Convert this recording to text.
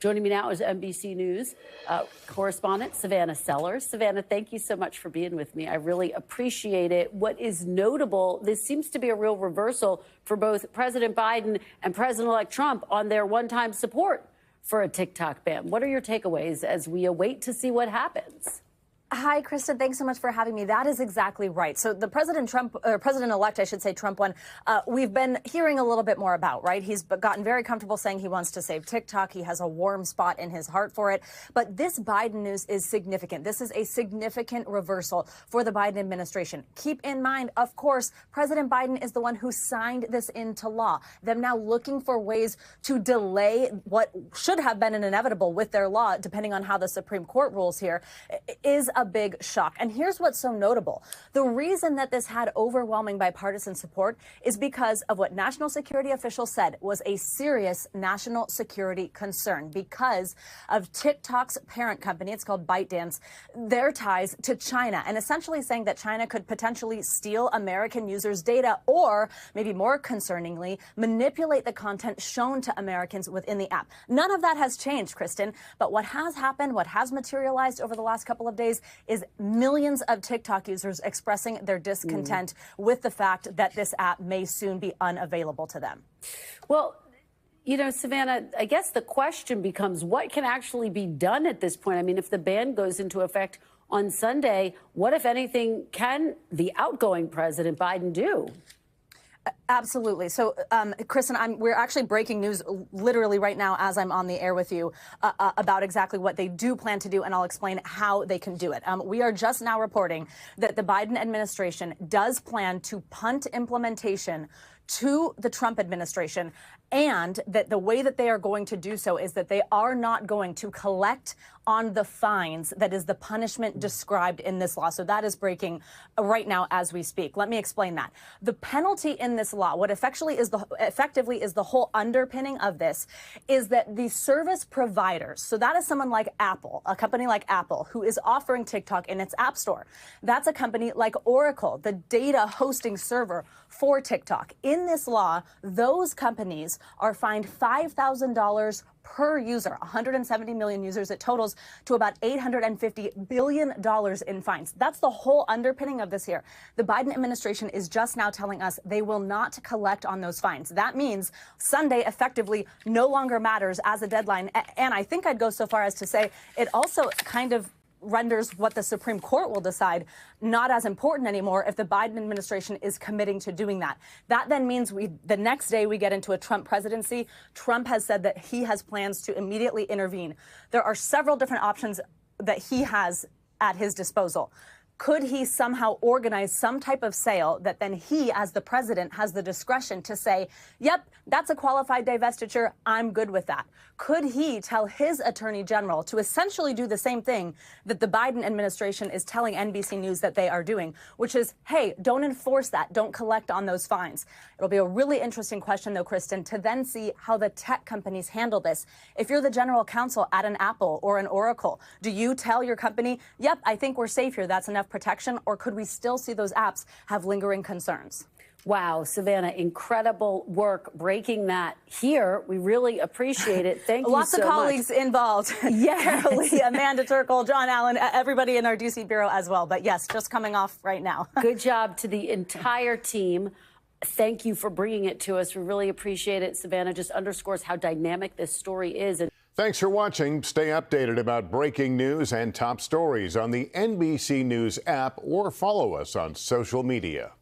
Joining me now is NBC News correspondent Savannah Sellers. Savannah, thank you so much for being with me. I really appreciate it. What is notable, this seems to be a real reversal for both President Biden and President-elect Trump on their one-time support for a TikTok ban. What are your takeaways as we await to see what happens? Hi, Kristen. Thanks so much for having me. That is exactly right. So the President-elect, I should say, Trump one, we've been hearing a little bit more about, right? He's gotten very comfortable saying he wants to save TikTok. He has a warm spot in his heart for it. But this Biden news is significant. This is a significant reversal for the Biden administration. Keep in mind, of course, President Biden is the one who signed this into law. Them now looking for ways to delay what should have been an inevitable with their law, depending on how the Supreme Court rules here, is a big shock. And here's what's so notable. The reason that this had overwhelming bipartisan support is because of what national security officials said was a serious national security concern because of TikTok's parent company, it's called ByteDance, their ties to China, and essentially saying that China could potentially steal American users' data or, maybe more concerningly, manipulate the content shown to Americans within the app. None of that has changed, Kristen, but what has happened, what has materialized over the last couple of days is millions of TikTok users expressing their discontent with the fact that this app may soon be unavailable to them. Well, you know, Savannah, I guess the question becomes what can actually be done at this point? I mean, if the ban goes into effect on Sunday, what, if anything, can the outgoing President Biden do? Absolutely. So, Kristen, we're actually breaking news literally right now as I'm on the air with you about exactly what they do plan to do, and I'll explain how they can do it. We are just now reporting that the Biden administration does plan to punt implementation to the Trump administration, and that the way that they are going to do so is that they are not going to collect on the fines that is the punishment described in this law. So that is breaking right now as we speak. Let me explain that. The penalty in this law, what effectively is the whole underpinning of this, is that the service providers, so that is someone like Apple, a company like Apple, who is offering TikTok in its app store. That's a company like Oracle, the data hosting server for TikTok. In this law, those companies are fined $5,000 per user, 170 million users. It totals to about $850 billion in fines. That's the whole underpinning of this here. The Biden administration is just now telling us they will not collect on those fines. That means Sunday effectively no longer matters as a deadline. And I think I'd go so far as to say it also kind of renders what the Supreme Court will decide not as important anymore if the Biden administration is committing to doing that. That then means the next day we get into a Trump presidency. Trump has said that he has plans to immediately intervene. There are several different options that he has at his disposal. Could he somehow organize some type of sale that then he, as the president, has the discretion to say, yep, that's a qualified divestiture, I'm good with that? Could he tell his attorney general to essentially do the same thing that the Biden administration is telling NBC News that they are doing, which is, hey, don't enforce that, don't collect on those fines? It'll be a really interesting question, though, Kristen, to then see how the tech companies handle this. If you're the general counsel at an Apple or an Oracle, do you tell your company, yep, I think we're safe here, that's enough protection, or could we still see those apps have lingering concerns? Wow, Savannah, incredible work breaking that here. We really appreciate it. Thank you so much. Lots of colleagues involved. Yes. Carly, Amanda Turkle, John Allen, everybody in our D.C. bureau as well. But yes, just coming off right now. Good job to the entire team. Thank you for bringing it to us. We really appreciate it. Savannah just underscores how dynamic this story is. Thanks for watching. Stay updated about breaking news and top stories on the NBC News app or follow us on social media.